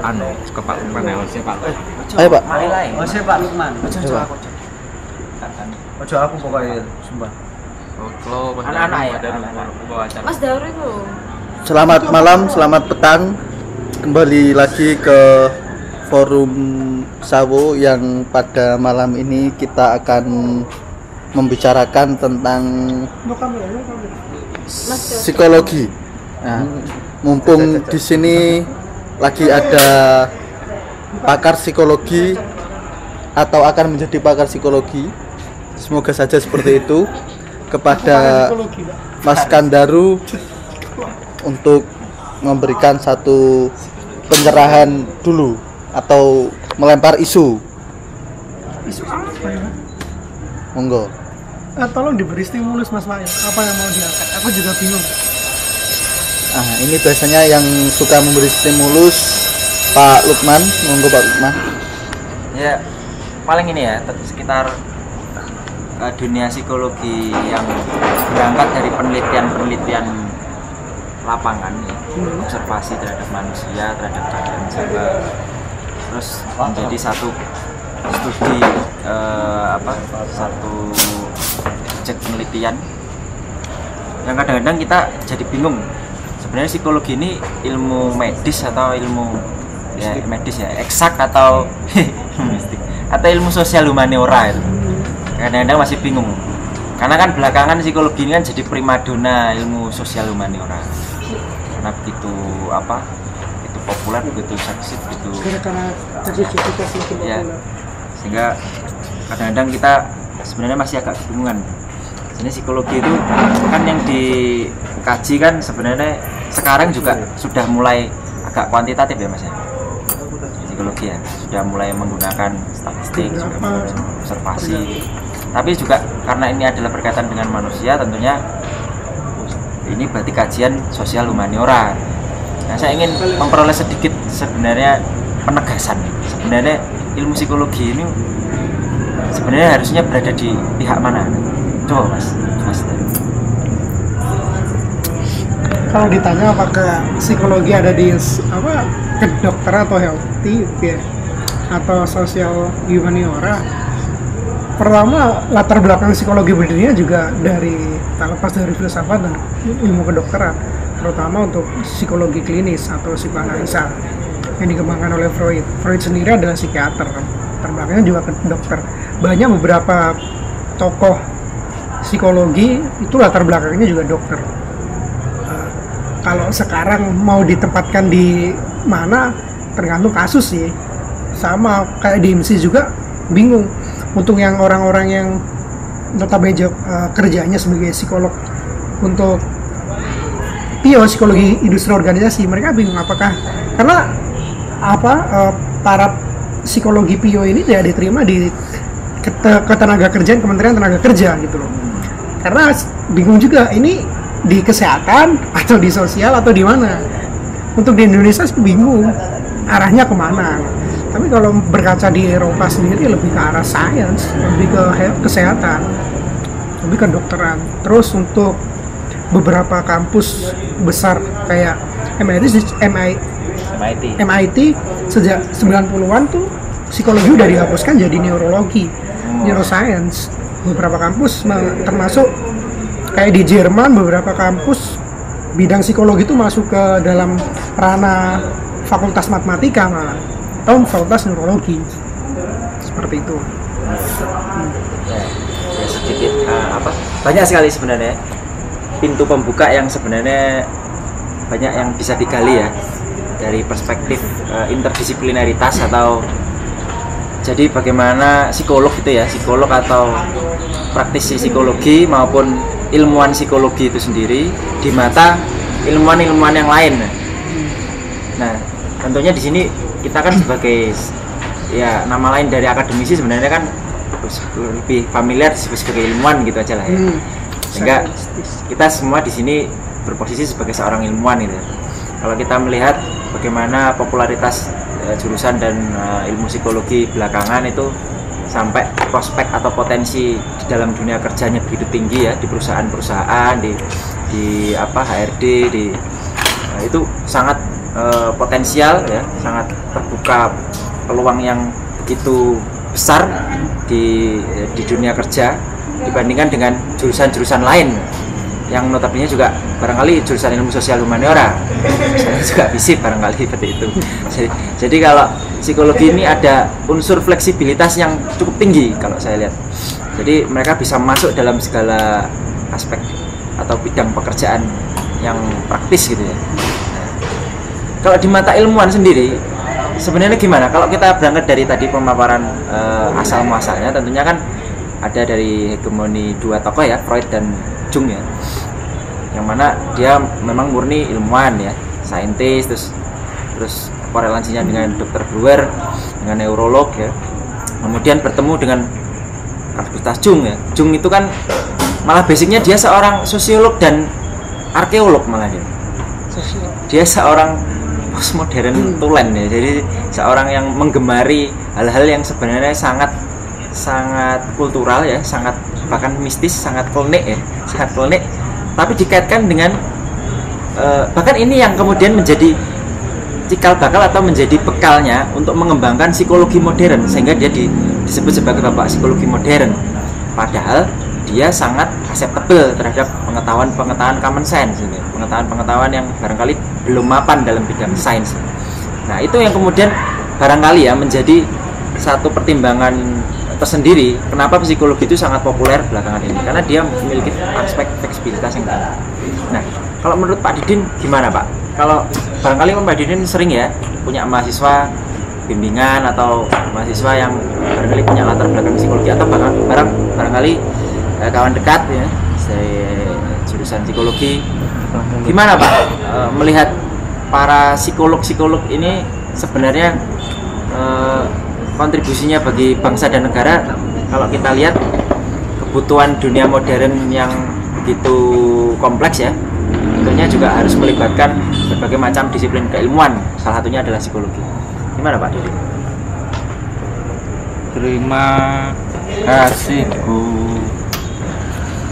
Anu ke Pak Lukman ya, Pak. Ayo Pak. Oh saya Pak Lukman. Ojo aku pokoknya sumpah. Kalau Anak-anak ya, ada anak-anak. bawa acara. Mas Daur itu. Selamat malam, selamat petang. Kembali lagi ke forum Sawo yang pada malam ini kita akan membicarakan tentang psikologi. Nah, mumpung di sini lagi ada pakar psikologi atau akan menjadi pakar psikologi, semoga saja seperti itu, kepada Mas Kandaru untuk memberikan satu pencerahan dulu atau melempar isu. Isu apa ya? Monggo. Tolong diberi stimulus Mas Mail. Apa yang mau diangkat? Aku juga bingung. Ini biasanya yang suka memberi stimulus Pak Lukman. Monggo Pak Lukman. Ya paling ini ya sekitar dunia psikologi yang berangkat dari penelitian lapangan ya, observasi terhadap manusia, terhadap keadaan jiwa, terus menjadi satu studi satu objek penelitian yang kadang-kadang kita jadi bingung sebenarnya psikologi ini ilmu medis atau ilmu ya medis ya eksak atau mistik atau ilmu sosial humaniora itu kadang-kadang masih bingung karena kan belakangan psikologi ini kan jadi primadona ilmu sosial humaniora karena begitu populer, begitu seksi, begitu ya, sehingga kadang-kadang kita sebenarnya masih agak kebingungan. Ini psikologi itu kan yang dikaji kan sebenarnya sekarang juga sudah mulai agak kuantitatif ya Mas ya. Psikologi ya sudah mulai menggunakan statistik, sudah mulai observasi. Tapi juga karena ini adalah berkaitan dengan manusia, tentunya ini berarti kajian sosial humaniora. Nah, saya ingin memperoleh sedikit sebenarnya penegasan. Sebenarnya ilmu psikologi ini sebenarnya harusnya berada di pihak mana? Coba Mas. Kalau ditanya apakah psikologi ada di kedokteran atau healthy ya, atau sosial humaniora, pertama latar belakang psikologi berdirinya juga dari tak lepas dari filsafat dan ilmu kedokteran, terutama untuk psikologi klinis atau psikoanalisa yang dikembangkan oleh Freud. Freud sendiri adalah psikiater, terbelakangnya juga dokter. Banyak beberapa tokoh psikologi itu latar belakangnya juga dokter. Kalau sekarang mau ditempatkan di mana tergantung kasus sih, sama kayak di MC juga bingung. Untuk yang orang-orang yang notabene kerjanya sebagai psikolog untuk psikologi industri organisasi, mereka bingung apakah karena para psikologi ini tidak diterima di ketenaga kerjaan Kementerian Tenaga Kerja gitu loh. Karena bingung juga ini di kesehatan atau di sosial atau di mana. Untuk di Indonesia bingung arahnya kemana. Tapi kalau berkaca di Eropa sendiri lebih ke arah sains, lebih ke kesehatan, lebih ke dokteran. Terus untuk beberapa kampus besar kayak MIT sejak 90-an tuh psikologi udah dihapuskan jadi neurologi, neuroscience. Beberapa kampus termasuk kayak di Jerman, beberapa kampus bidang psikologi itu masuk ke dalam ranah fakultas matematika malah atau fakultas neurologi seperti itu. Ya sedikit banyak sekali sebenarnya pintu pembuka yang sebenarnya banyak yang bisa digali ya dari perspektif interdisiplinaritas atau jadi bagaimana psikolog gitu ya, psikolog atau praktisi psikologi maupun ilmuwan psikologi itu sendiri di mata ilmuwan-ilmuwan yang lain. Nah, tentunya di sini kita kan sebagai ya nama lain dari akademisi sebenarnya kan lebih familiar sebagai ilmuwan gitu aja lah ya. Sehingga kita semua di sini berposisi sebagai seorang ilmuwan gitu. Kalau kita melihat bagaimana popularitas jurusan dan ilmu psikologi belakangan itu sampai prospek atau potensi di dalam dunia kerjanya begitu tinggi ya di perusahaan-perusahaan di HRD di Nah, itu sangat potensial ya, sangat terbuka peluang yang begitu besar di dunia kerja dibandingkan dengan jurusan-jurusan lain yang notabene juga barangkali jurusan ilmu sosial humaniora saya juga FISIP barangkali seperti itu. Jadi kalau psikologi ini ada unsur fleksibilitas yang cukup tinggi kalau saya lihat. Jadi mereka bisa masuk dalam segala aspek atau bidang pekerjaan yang praktis gitu ya. Kalau di mata ilmuwan sendiri sebenarnya gimana? Kalau kita berangkat dari tadi pemaparan asal muasalnya, tentunya kan ada dari hegemoni dua tokoh ya, Freud dan Jung ya, yang mana dia memang murni ilmuwan ya, saintis, terus korelasinya dengan Dr. Breuer, dengan neurolog ya, kemudian bertemu dengan Carl Gustav Jung ya. Jung itu kan malah basicnya dia seorang sosiolog dan arkeolog malah dia seorang postmodern tulen ya, jadi seorang yang menggemari hal-hal yang sebenarnya sangat kultural ya, sangat bahkan mistis, sangat klinik ya, sangat klinik, tapi dikaitkan dengan bahkan ini yang kemudian menjadi cikal bakal atau menjadi bekalnya untuk mengembangkan psikologi modern, sehingga dia disebut sebagai bapak psikologi modern, padahal dia sangat acceptable terhadap pengetahuan common sense, pengetahuan yang barangkali belum mapan dalam bidang sains. Nah, itu yang kemudian barangkali ya menjadi satu pertimbangan tersendiri kenapa psikologi itu sangat populer belakangan ini, karena dia memiliki aspek fleksibilitas yang tinggi. Nah, kalau menurut Pak Didin gimana Pak? Kalau barangkali Pak Didin sering ya punya mahasiswa bimbingan atau mahasiswa yang barangkali punya latar belakang psikologi atau barangkali kawan dekat ya dari jurusan psikologi, gimana Pak melihat para psikolog ini sebenarnya kontribusinya bagi bangsa dan negara? Kalau kita lihat kebutuhan dunia modern yang begitu kompleks ya, tentunya juga harus melibatkan berbagai macam disiplin keilmuan, salah satunya adalah psikologi. Gimana Pak Didi? Terima kasihku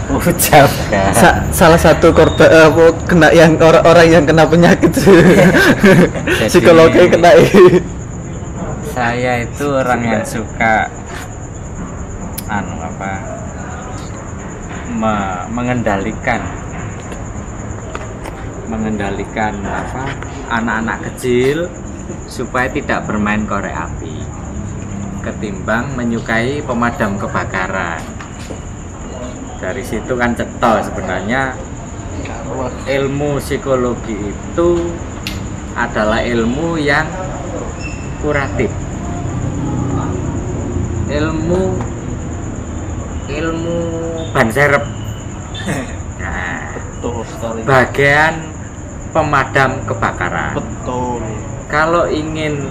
ucapkan. Salah satu korban kena yang orang yang kena penyakit psikologi kena. Saya itu orang yang suka mengendalikan anak-anak kecil supaya tidak bermain korek api ketimbang menyukai pemadam kebakaran. Dari situ kan cetol sebenarnya ilmu psikologi itu adalah ilmu yang kuratif, ilmu ban serep. Nah, Betul sekali. bagian pemadam kebakaran. Betul. Kalau ingin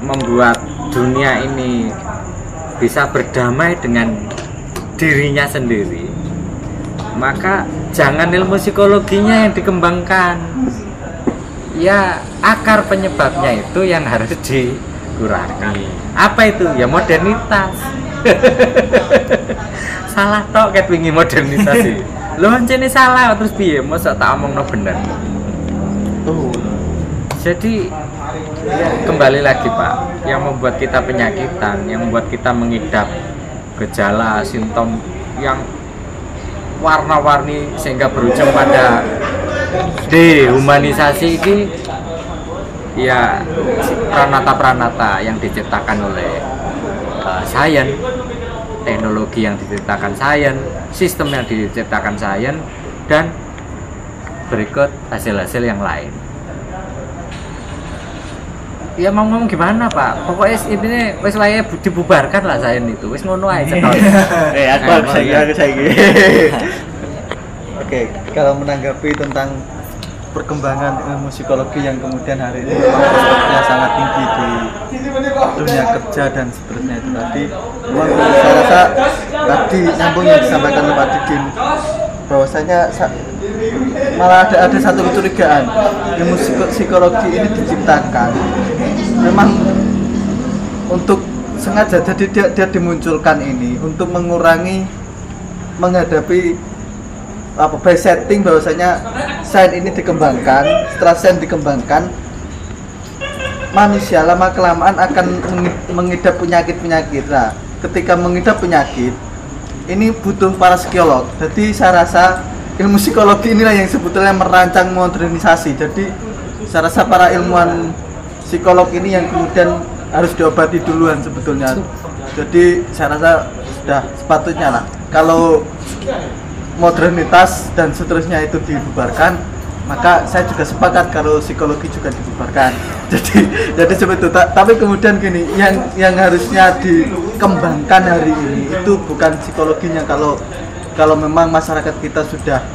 membuat dunia ini bisa berdamai dengan dirinya sendiri, maka jangan ilmu psikologinya yang dikembangkan. Ya, akar penyebabnya itu yang harus dikurangi. Apa itu? Ya modernitas. Salah tok ket wingi modernitas sih. Lho encene salah terus piye? Mosok tak omongno bener. Jadi kembali lagi Pak, yang membuat kita penyakitan, yang membuat kita mengidap gejala, simptom yang warna-warni sehingga berujung pada dehumanisasi ini, ya pranata-pranata yang diciptakan oleh sains, teknologi yang diciptakan sains, sistem yang diciptakan sains, dan berikut hasil-hasil yang lain. Ya mau ngomong gimana Pak? Pokoknya intinya wis wae dibubarkan lah sains itu. Wis ngono ae cetok. Aku saya. Oke, kalau menanggapi tentang perkembangan ilmu psikologi yang kemudian hari ini memang prospeknya sangat tinggi di dunia kerja dan seterusnya itu tadi, memang saya rasa tadi nyambung yang disampaikan oleh Pak Didin, bahwasanya malah ada satu kecurigaan, ilmu psikologi ini diciptakan memang untuk sengaja, jadi dia dimunculkan ini untuk menghadapi by setting bahwasanya sains ini dikembangkan, setelah sains dikembangkan, manusia lama kelamaan akan mengidap penyakit-penyakit. Nah, ketika mengidap penyakit, ini butuh para psikolog. Jadi saya rasa ilmu psikologi inilah yang sebetulnya merancang modernisasi. Jadi saya rasa para ilmuwan psikolog ini yang kemudian harus diobati duluan sebetulnya. Jadi saya rasa sudah sepatutnya lah kalau modernitas dan seterusnya itu dibubarkan, maka saya juga sepakat kalau psikologi juga dibubarkan. Jadi seperti itu. Tapi kemudian gini, yang harusnya dikembangkan hari ini itu bukan psikologinya. Kalau memang masyarakat kita sudah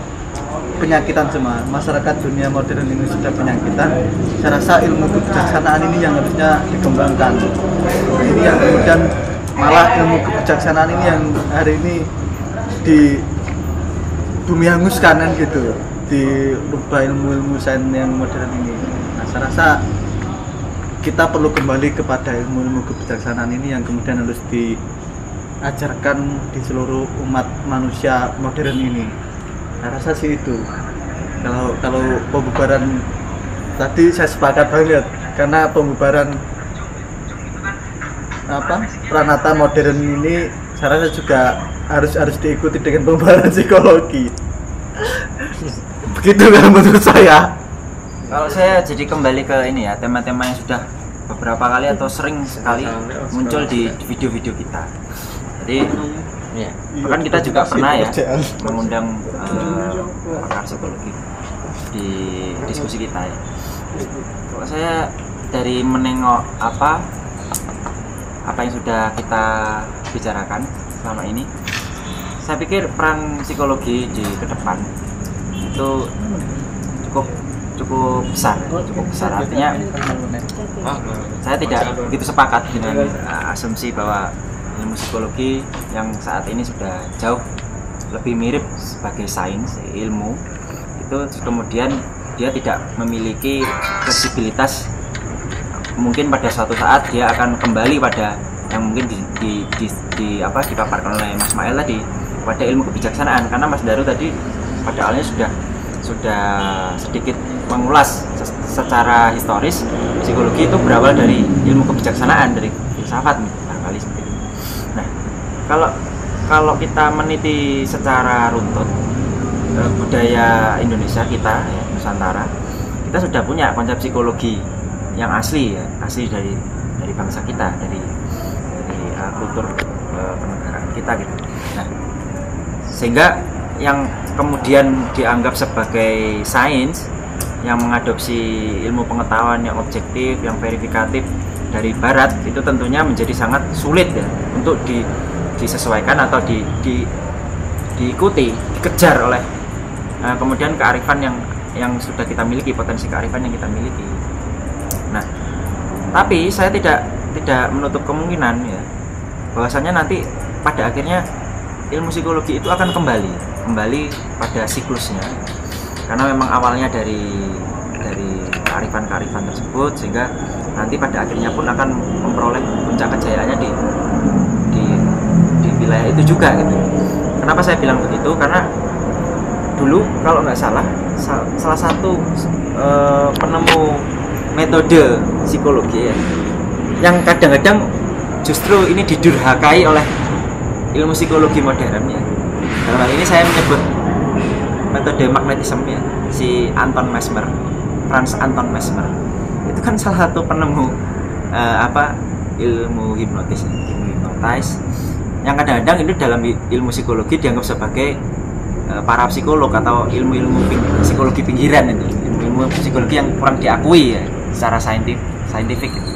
penyakitan semua, masyarakat dunia modern ini sudah penyakitan, saya rasa ilmu kebijaksanaan ini yang harusnya dikembangkan. Nah, ini yang kemudian malah ilmu kebijaksanaan ini yang hari ini di bumi hanguskan kan gitu, dirubah ilmu-ilmu sains yang modern ini. Nah, saya rasa kita perlu kembali kepada ilmu-ilmu kebijaksanaan ini yang kemudian harus diajarkan di seluruh umat manusia modern ini. Saya rasa sih itu. Kalau pembubaran tadi saya sepakat banget, karena pembubaran Pranata modern ini saya rasa juga harus diikuti dengan pembubaran psikologi. Begitu kan menurut saya. Kalau saya jadi kembali ke ini ya, tema-tema yang sudah beberapa kali atau sering sekali muncul di video-video kita. Jadi ya, bahkan kita juga pernah ya mengundang pakar psikologi di diskusi kita ya. Kalau saya dari menengok apa yang sudah kita bicarakan selama ini, saya pikir peran psikologi di ke depan itu cukup besar. Artinya saya tidak begitu sepakat dengan asumsi bahwa ilmu psikologi yang saat ini sudah jauh lebih mirip sebagai sains ilmu itu kemudian dia tidak memiliki fleksibilitas. Mungkin pada suatu saat dia akan kembali pada yang mungkin dipaparkan oleh Mas Mael tadi, pada ilmu kebijaksanaan. Karena Mas Daru tadi pada awalnya sudah sedikit mengulas secara historis psikologi itu berawal dari ilmu kebijaksanaan, dari filsafat barangkali seperti itu. Nah, kalau kita meneliti secara runtut budaya Indonesia kita ya, Nusantara, kita sudah punya konsep psikologi yang asli ya, asli dari bangsa kita, dari kultur kenegaraan kita gitu. Nah, sehingga yang kemudian dianggap sebagai sains yang mengadopsi ilmu pengetahuan yang objektif, yang verifikatif dari barat itu tentunya menjadi sangat sulit ya untuk disesuaikan atau diikuti, dikejar oleh kemudian kearifan yang sudah kita miliki, potensi kearifan yang kita miliki. Nah, tapi saya tidak menutup kemungkinan ya bahwasanya nanti pada akhirnya ilmu psikologi itu akan kembali pada siklusnya, karena memang awalnya dari kearifan-kearifan tersebut, sehingga nanti pada akhirnya pun akan memperoleh puncak kejayaannya di wilayah itu juga gitu. Kenapa saya bilang begitu? Karena dulu kalau nggak salah satu penemu metode psikologi ya, yang kadang-kadang justru ini didurhakai oleh ilmu psikologi modern ya. Dalam hal ini saya menyebut metode magnetisme ya, si Franz Anton Mesmer. Itu kan salah satu penemu ilmu hipnotis, yang kadang-kadang ini dalam ilmu psikologi dianggap sebagai para psikolog atau ilmu-ilmu psikologi pinggiran, itu ilmu psikologi yang kurang diakui ya secara saintifik gitu.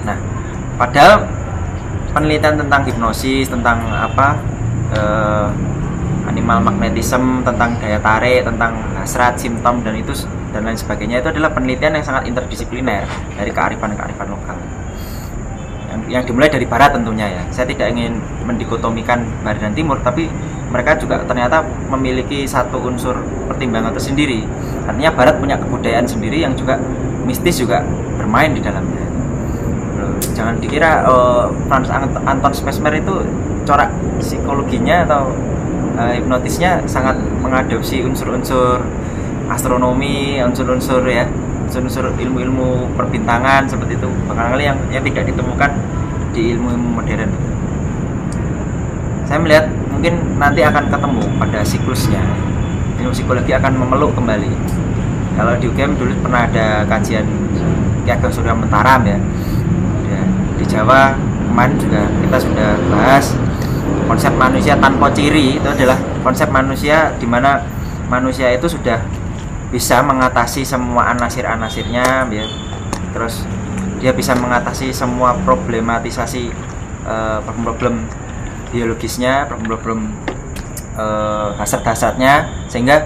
Nah, padahal penelitian tentang hipnosis, tentang animal magnetism, tentang daya tarik, tentang hasrat, simptom dan lain sebagainya, itu adalah penelitian yang sangat interdisipliner dari kearifan-kearifan lokal yang dimulai dari barat tentunya ya. Saya tidak ingin mendikotomikan barat dan timur, tapi mereka juga ternyata memiliki satu unsur pertimbangan tersendiri. Artinya barat punya kebudayaan sendiri yang juga mistis juga bermain di dalamnya. Jangan dikira Franz Anton Mesmer itu corak psikologinya atau hipnotisnya sangat mengadopsi unsur-unsur astronomi, unsur-unsur ya, unsur-unsur ilmu-ilmu perbintangan seperti itu barangkali yang tidak ditemukan di ilmu modern. Saya melihat mungkin nanti akan ketemu pada siklusnya. Ilmu psikologi akan memeluk kembali. Kalau di UGM dulu pernah ada kajian Ki Ageng Surya Mentaram ya. Di Jawa kemarin juga kita sudah bahas konsep manusia tanpa ciri. Itu adalah konsep manusia di mana manusia itu sudah bisa mengatasi semua anasir-anasirnya ya. Terus dia bisa mengatasi semua problematisasi problem biologisnya, problem hasrat-hasratnya, sehingga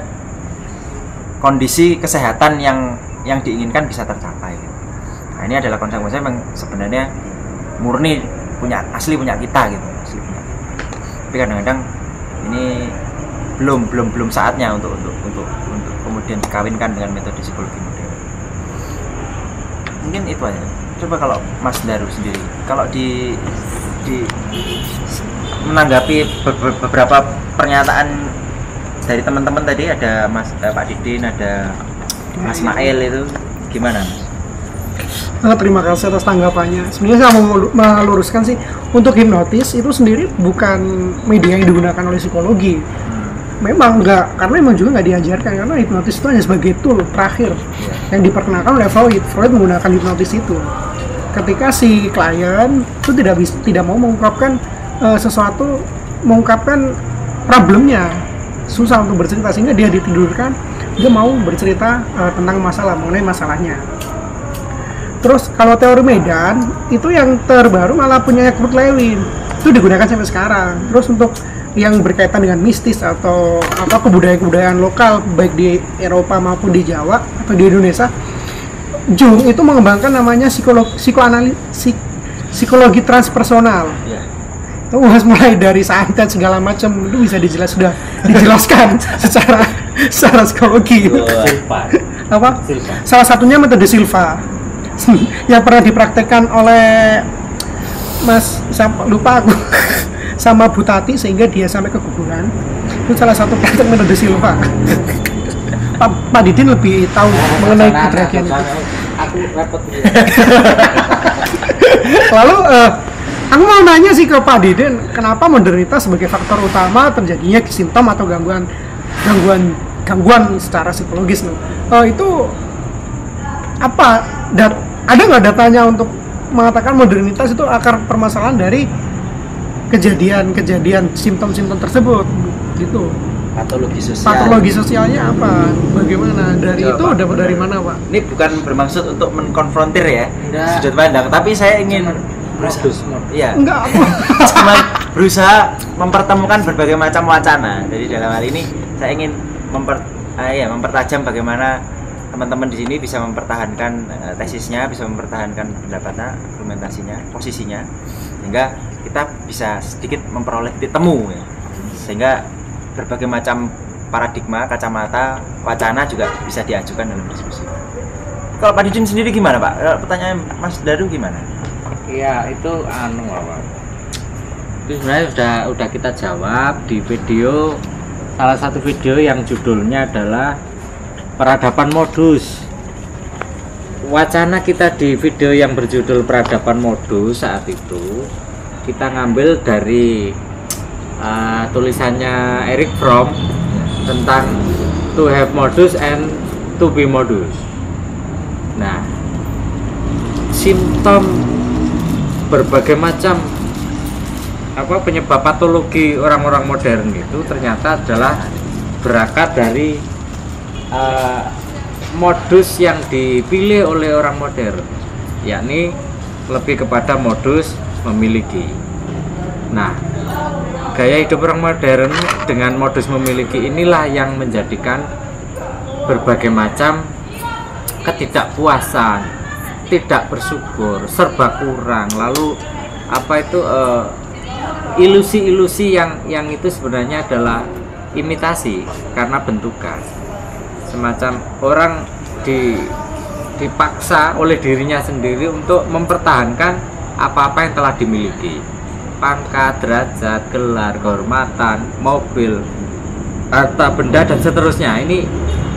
kondisi kesehatan yang diinginkan bisa tercapai. Nah, ini adalah konsep-konsep yang sebenarnya murni asli punya kita gitu, asli punya kita. Tapi kadang-kadang ini belum saatnya untuk kemudian dikawinkan dengan metode psikologi modern. Mungkin itu aja. Coba kalau Mas Daru sendiri, kalau di menanggapi beberapa pernyataan dari teman-teman tadi, ada Pak Didin, ada Mas Mail, itu gimana? Terima kasih atas tanggapannya. Sebenarnya saya mau meluruskan sih, untuk hipnotis itu sendiri bukan media yang digunakan oleh psikologi. Memang enggak, karena memang juga nggak diajarkan, karena hipnotis itu hanya sebagai tool terakhir yang diperkenalkan oleh Freud. Freud menggunakan hipnotis itu. Ketika si klien itu tidak mau mengungkapkan sesuatu, mengungkapkan problemnya, susah untuk bercerita, sehingga dia ditidurkan, dia mau bercerita tentang mengenai masalahnya. Terus kalau teori Medan itu yang terbaru malah punya Kurt Lewin, itu digunakan sampai sekarang. Terus untuk yang berkaitan dengan mistis atau kebudayaan lokal baik di Eropa maupun di Jawa atau di Indonesia, Jung itu mengembangkan namanya psikologi transpersonal. Itu mulai dari santet segala macam itu bisa sudah dijelaskan secara psikologi. Apa? Salah satunya metode Silva yang pernah dipraktekkan oleh Mas, lupa aku, sama Bu Tati, sehingga dia sampai ke kuburan. Itu salah satu praktek metode Silva. Pak Didin lebih tahu mengenai kedragian itu. Aku repot. Lalu aku mau nanya sih ke Pak Didin, kenapa modernitas sebagai faktor utama terjadinya simptom atau gangguan secara psikologis? Itu apa? Ada nggak datanya untuk mengatakan modernitas itu akar permasalahan dari kejadian simptom-simptom tersebut gitu? Patologi sosialnya apa? Bagaimana? Dari itu dapat dari mana, Pak? Ini bukan bermaksud untuk mengkonfrontir ya sudut pandang, tapi saya ingin enggak, aku cuma berusaha mempertemukan berbagai macam wacana. Jadi dalam hal ini saya ingin mempertajam bagaimana teman-teman di sini bisa mempertahankan tesisnya, bisa mempertahankan pendapatnya, argumentasinya, posisinya, sehingga kita bisa sedikit memperoleh titik temu ya. Sehingga berbagai macam paradigma, kacamata, wacana juga bisa diajukan dalam diskusi. Kalau Pak Didin sendiri gimana, Pak? Pertanyaan Mas Daru gimana? Iya, itu itu sebenarnya udah kita jawab di video, salah satu video yang judulnya adalah peradaban modus. Wacana kita di video yang berjudul peradaban modus saat itu kita ngambil dari tulisannya Eric Fromm tentang to have modus and to be modus. Nah, simptom berbagai macam penyebab patologi orang-orang modern itu ternyata adalah berangkat dari modus yang dipilih oleh orang modern, yakni lebih kepada modus memiliki. Nah, gaya hidup orang modern dengan modus memiliki inilah yang menjadikan berbagai macam ketidakpuasan, tidak bersyukur, serba kurang, lalu ilusi-ilusi yang itu sebenarnya adalah imitasi karena bentukan. Semacam orang dipaksa oleh dirinya sendiri untuk mempertahankan apa-apa yang telah dimiliki, pangkat, derajat, gelar, kehormatan, mobil, harta benda dan seterusnya. Ini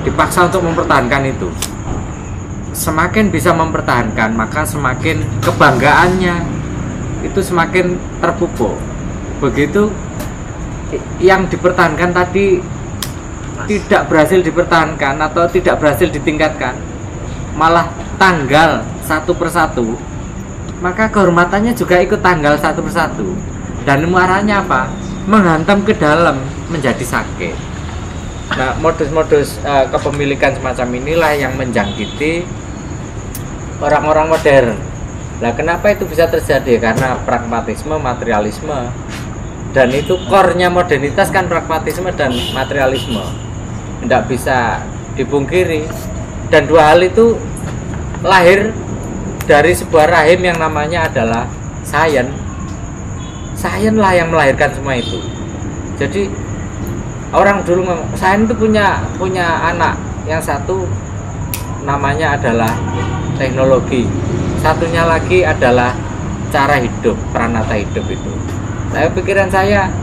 dipaksa untuk mempertahankan itu. Semakin bisa mempertahankan, maka semakin kebanggaannya itu semakin terpupuk. Begitu yang dipertahankan tadi tidak berhasil dipertahankan atau tidak berhasil ditingkatkan, malah tanggal satu persatu, maka kehormatannya juga ikut tanggal satu persatu. Dan muaranya apa? Menghantam ke dalam, menjadi sakit. Nah, modus-modus kepemilikan semacam inilah yang menjangkiti orang-orang modern. Nah, kenapa itu bisa terjadi? Karena pragmatisme, materialisme. Dan itu core-nya modernitas kan pragmatisme dan materialisme. Tidak bisa dipungkiri. Dan dua hal itu lahir dari sebuah rahim yang namanya adalah sains. Sains lah yang melahirkan semua itu. Jadi orang dulu ngomong sains itu punya anak, yang satu namanya adalah teknologi, satunya lagi adalah cara hidup, pranata hidup itu. Saya pikiran saya,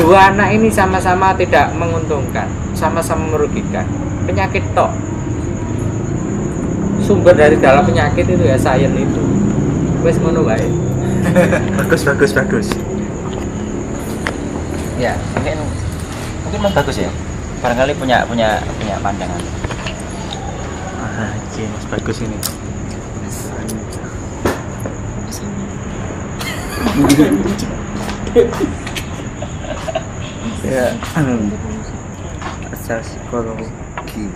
dua anak ini sama-sama tidak menguntungkan, sama-sama merugikan. Penyakit tok. Sumber dari dalam penyakit itu ya sains itu. Wes ngono wae. bagus. Ya, mungkin Mas bagus ya. Barangkali punya pandangan. Oke, Mas bagus ini. Ya, asal psikologi.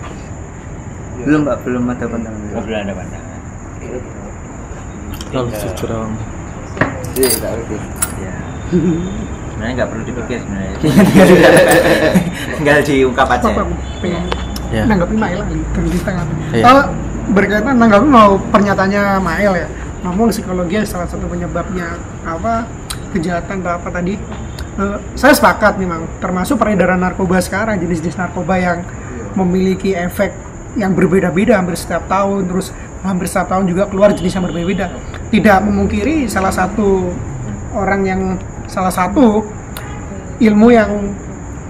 Belum Pak, belum ada pandangan. Belum ada pandangan. Kalau jujur Om. Iya, tak ngerti. Ya. Sebenarnya nggak perlu dipikir sebenarnya. Tinggal diungkap aja. Apa pengen Ya. nanggapi Mael lagi ganti setengah. Iya. Kalau berkaitan nanggapi mau pernyataannya Mael ya, ngomong psikologi salah satu penyebabnya apa kejahatan atau apa tadi. Saya sepakat memang, termasuk peredaran narkoba sekarang, jenis-jenis narkoba yang memiliki efek yang berbeda-beda hampir setiap tahun, terus hampir setiap tahun juga keluar jenis yang berbeda. Tidak memungkiri salah satu ilmu yang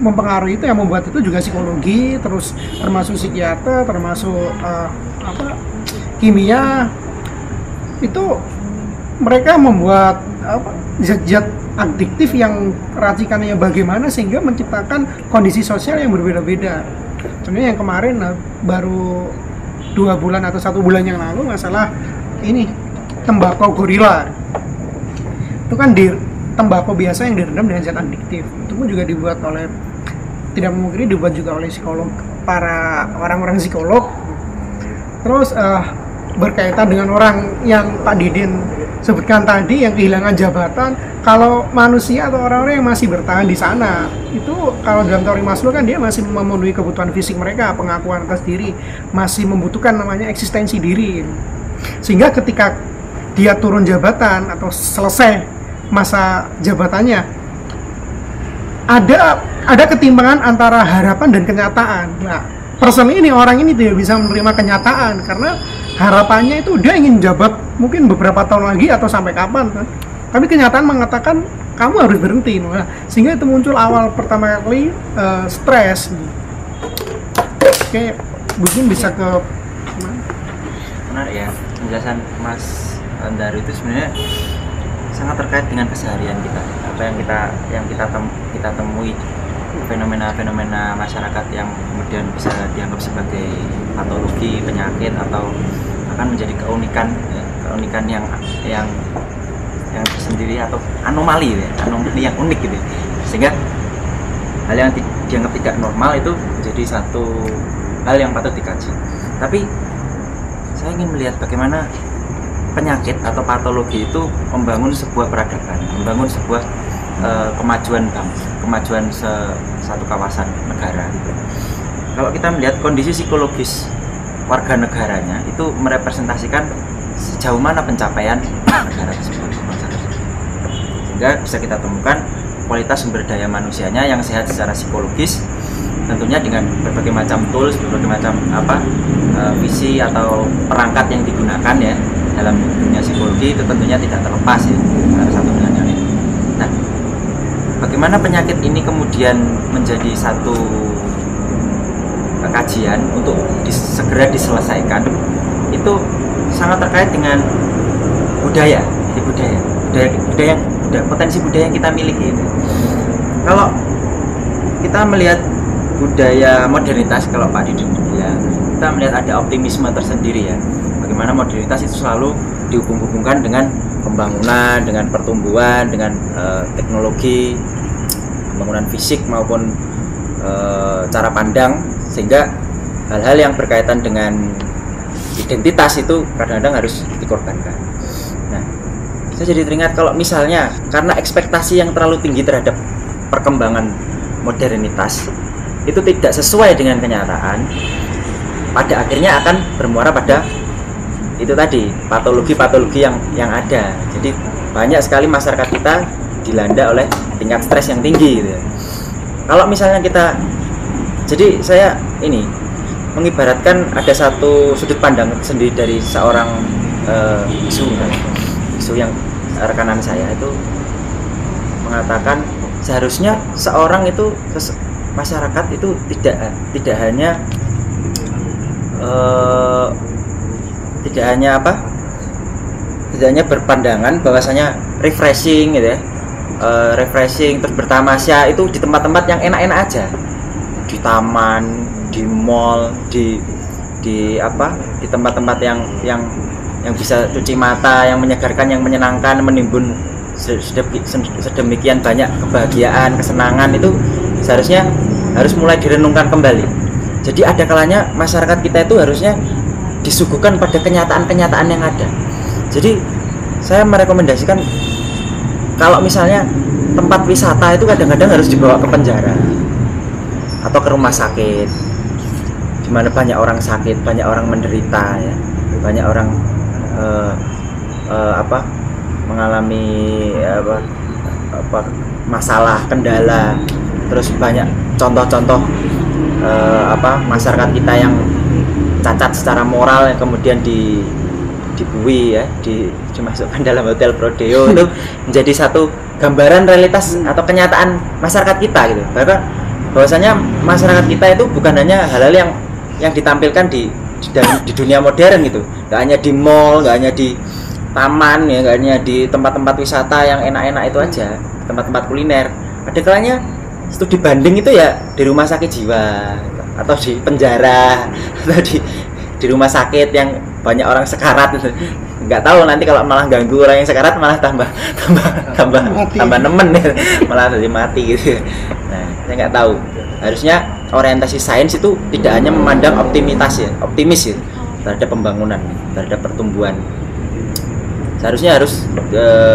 mempengaruhi itu, yang membuat itu juga psikologi, terus termasuk psikiater, termasuk kimia. Itu mereka membuat zat-zat adiktif yang racikannya bagaimana sehingga menciptakan kondisi sosial yang berbeda-beda. Contohnya yang kemarin baru 2 bulan atau 1 bulan yang lalu masalah ini tembakau gorila. Itu kan tembakau biasa yang direndam dengan zat adiktif. Itu pun juga dibuat oleh, tidak memungkiri dibuat juga oleh psikolog, para orang-orang psikolog. Terus berkaitan dengan orang yang Pak Didin sebutkan tadi yang kehilangan jabatan, kalau manusia atau orang-orang yang masih bertahan di sana itu, kalau dalam teori Maslow kan dia masih memenuhi kebutuhan fisik mereka, pengakuan atas diri, masih membutuhkan namanya eksistensi diri. Sehingga ketika dia turun jabatan atau selesai masa jabatannya, ada ketimpangan antara harapan dan kenyataan. Nah, orang ini tidak bisa menerima kenyataan karena harapannya itu dia ingin jabat mungkin beberapa tahun lagi atau sampai kapan kan. Tapi kenyataan mengatakan kamu harus berhenti. Nah, sehingga itu muncul awal pertama kali stres. Oke, mungkin bisa ke Menarik ya, penjelasan Mas Andar itu sebenarnya sangat terkait dengan keseharian kita. Apa yang kita temui, fenomena-fenomena masyarakat yang kemudian bisa dianggap sebagai patologi, penyakit, atau akan menjadi keunikan yang tersendiri atau anomali yang unik gitu. Sehingga hal yang dianggap tidak normal itu menjadi satu hal yang patut dikaji. Tapi saya ingin melihat bagaimana penyakit atau patologi itu membangun sebuah peradaban, membangun sebuah kemajuan satu kawasan negara gitu. Kalau kita melihat kondisi psikologis warga negaranya itu merepresentasikan sejauh mana pencapaian negara tersebut, sehingga bisa kita temukan kualitas sumber daya manusianya yang sehat secara psikologis, tentunya dengan berbagai macam tools, berbagai macam visi atau perangkat yang digunakan ya dalam dunia psikologi, itu tentunya tidak terlepas ya satu dengan yang lain. Nah, bagaimana penyakit ini kemudian menjadi satu kajian untuk segera diselesaikan itu sangat terkait dengan budaya, potensi budaya yang kita miliki. Kalau kita melihat budaya modernitas, kalau Pak Didi bilang, kita melihat ada optimisme tersendiri ya. Bagaimana modernitas itu selalu dihubung-hubungkan dengan pembangunan, dengan pertumbuhan, dengan teknologi, pembangunan fisik maupun cara pandang, sehingga hal-hal yang berkaitan dengan identitas itu kadang-kadang harus dikorbankan. Nah, saya jadi teringat kalau misalnya karena ekspektasi yang terlalu tinggi terhadap perkembangan modernitas itu tidak sesuai dengan kenyataan, pada akhirnya akan bermuara pada itu tadi, patologi-patologi yang ada. Jadi banyak sekali masyarakat kita dilanda oleh tingkat stres yang tinggi gitu. Kalau misalnya kita, jadi saya ini mengibaratkan ada satu sudut pandang sendiri dari seorang isu yang rekanan saya itu mengatakan seharusnya seorang itu masyarakat itu tidak hanya berpandangan bahwasanya refreshing gitu ya, refreshing terus bertamasya itu di tempat-tempat yang enak-enak aja, di taman, di mall, di tempat-tempat yang bisa cuci mata, yang menyegarkan, yang menyenangkan, menimbun sedemikian banyak kebahagiaan, kesenangan, itu seharusnya harus mulai direnungkan kembali. Jadi ada kalanya masyarakat kita itu harusnya disuguhkan pada kenyataan-kenyataan yang ada. Jadi saya merekomendasikan kalau misalnya tempat wisata itu kadang-kadang harus dibawa ke penjara atau ke rumah sakit, di mana banyak orang sakit, banyak orang menderita ya, banyak orang mengalami masalah, kendala. Terus banyak contoh-contoh masyarakat kita yang cacat secara moral yang kemudian dibui ya, dimasukkan dalam hotel Prodeo. Itu menjadi satu gambaran realitas atau kenyataan masyarakat kita gitu. Bahwasanya masyarakat kita itu bukan hanya hal-hal yang ditampilkan di dunia modern gitu. Gak hanya di mall, gak hanya di taman ya, gak hanya di tempat-tempat wisata yang enak-enak itu aja, tempat-tempat kuliner. Ada kalanya studi banding itu ya di rumah sakit jiwa atau di penjara atau di rumah sakit yang banyak orang sekarat itu. Nggak tahu nanti kalau malah ganggu orang yang sekarat malah tambah nemen ya, malah jadi mati gitu. Nah, saya nggak tahu. Harusnya orientasi sains itu tidak hanya memandang optimis ya terhadap pembangunan, terhadap pertumbuhan. Seharusnya harus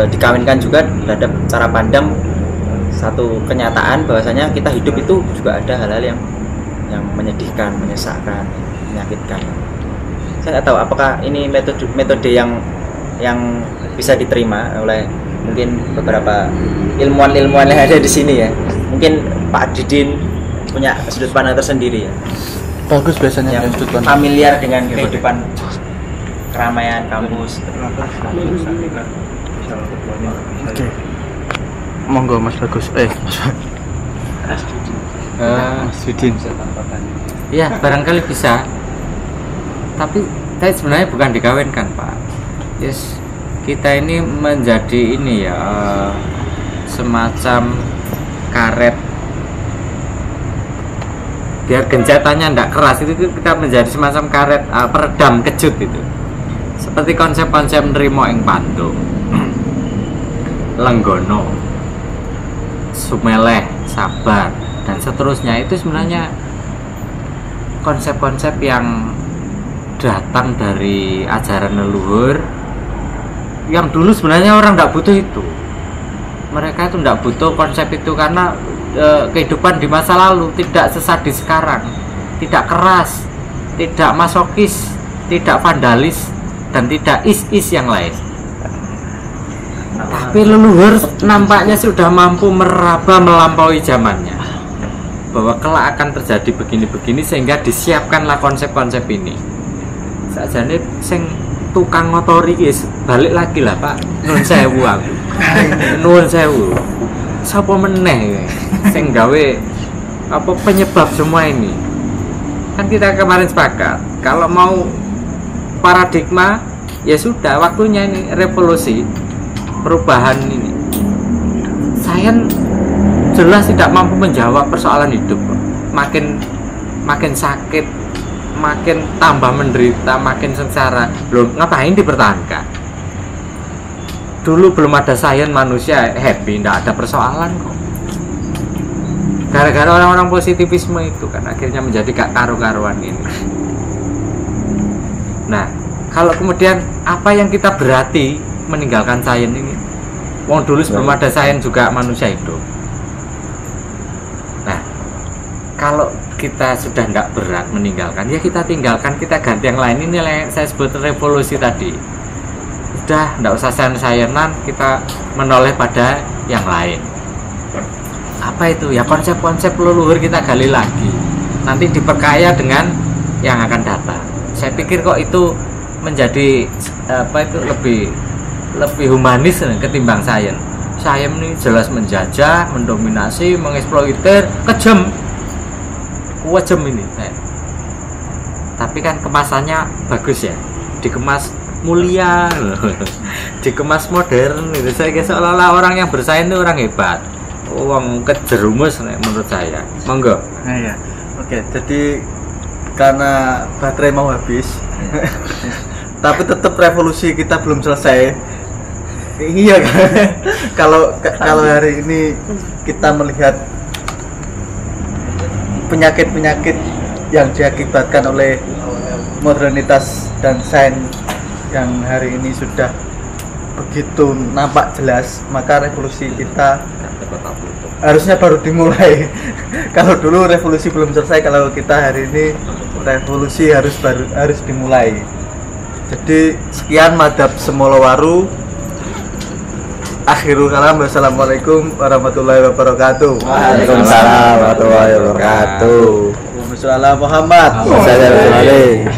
dikawinkan juga terhadap cara pandang satu kenyataan bahwasanya kita hidup itu juga ada hal-hal yang menyedihkan, menyesakkan, menyakitkan. Saya nggak tahu apakah ini metode yang bisa diterima oleh mungkin beberapa ilmuwan yang ada di sini ya. Mungkin Pak Didin punya sudut pandang tersendiri ya. Bagus biasanya yang sudut pandang familiar dengan kehidupan keramaian kampus. Oke. Monggo Mas Bagus. Mas Didin. Ya, barangkali bisa. Tapi saya sebenarnya bukan dikawinkan, Pak. Yes, kita ini menjadi ini ya semacam karet. Biar gencetannya tidak keras itu kita menjadi semacam karet peredam kejut itu. Seperti konsep-konsep nerimo ing Pandung, Lenggono, Sumeleh, Sabar, dan seterusnya itu sebenarnya konsep-konsep yang datang dari ajaran leluhur yang dulu sebenarnya orang tidak butuh itu. Mereka itu tidak butuh konsep itu karena kehidupan di masa lalu tidak sesadis sekarang, tidak keras, tidak masokis, tidak vandalis, dan tidak is-is yang lain. Tapi leluhur nampaknya sudah mampu meraba melampaui zamannya, bahwa kelak akan terjadi begini-begini sehingga disiapkanlah konsep-konsep ini. Sajane sing tukang ngotori guys, balik lagi lah Pak. Nun sewu aku. Nun sewu. Sapa meneh sing gawe apa penyebab semua ini? Kan kita kemarin sepakat kalau mau paradigma ya sudah waktunya ini revolusi perubahan ini. Sains jelas tidak mampu menjawab persoalan hidup. Makin sakit, makin tambah menderita, makin sengsara. Belum ngapain dipertahankan? Dulu belum ada sains manusia happy, tidak ada persoalan kok. Gara-gara orang-orang positivisme itu kan akhirnya menjadi gak karu-karuan ini. Nah, kalau kemudian apa yang kita berarti meninggalkan sains ini? Wong dulu sebelum ada sains juga manusia hidup. Nah, kalau kita sudah nggak berat meninggalkan, ya kita tinggalkan, kita ganti yang lain. Ini yang saya sebut revolusi tadi. Udah, nggak usah sains-sainsan, kita menoleh pada yang lain. Apa itu? Ya konsep-konsep leluhur kita gali lagi. Nanti diperkaya dengan yang akan datang. Saya pikir kok itu menjadi lebih humanis ketimbang sains. Sains ini jelas menjajah, mendominasi, mengeksploiter, kejam ini. Tapi kan kemasannya bagus ya, dikemas mulia, dikemas modern. Gitu. Saya kira seolah-olah orang yang bersains itu orang hebat, orang kejerumus menurut saya. Monggo. Nah ya, oke. Jadi karena baterai mau habis, tapi tetap revolusi kita belum selesai. Iya kan? kalau hari ini kita melihat penyakit-penyakit yang diakibatkan oleh modernitas dan sains yang hari ini sudah begitu nampak jelas, maka revolusi kita harusnya baru dimulai. Kalau dulu revolusi belum selesai, kalau kita hari ini revolusi harus dimulai. Jadi sekian madhab Semolowaru. Akhirul kalam, wassalamualaikum warahmatullahi wabarakatuh. Waalaikumsalam warahmatullahi wabarakatuh. Wassalamualaikum Muhammad. Wassalamualaikum.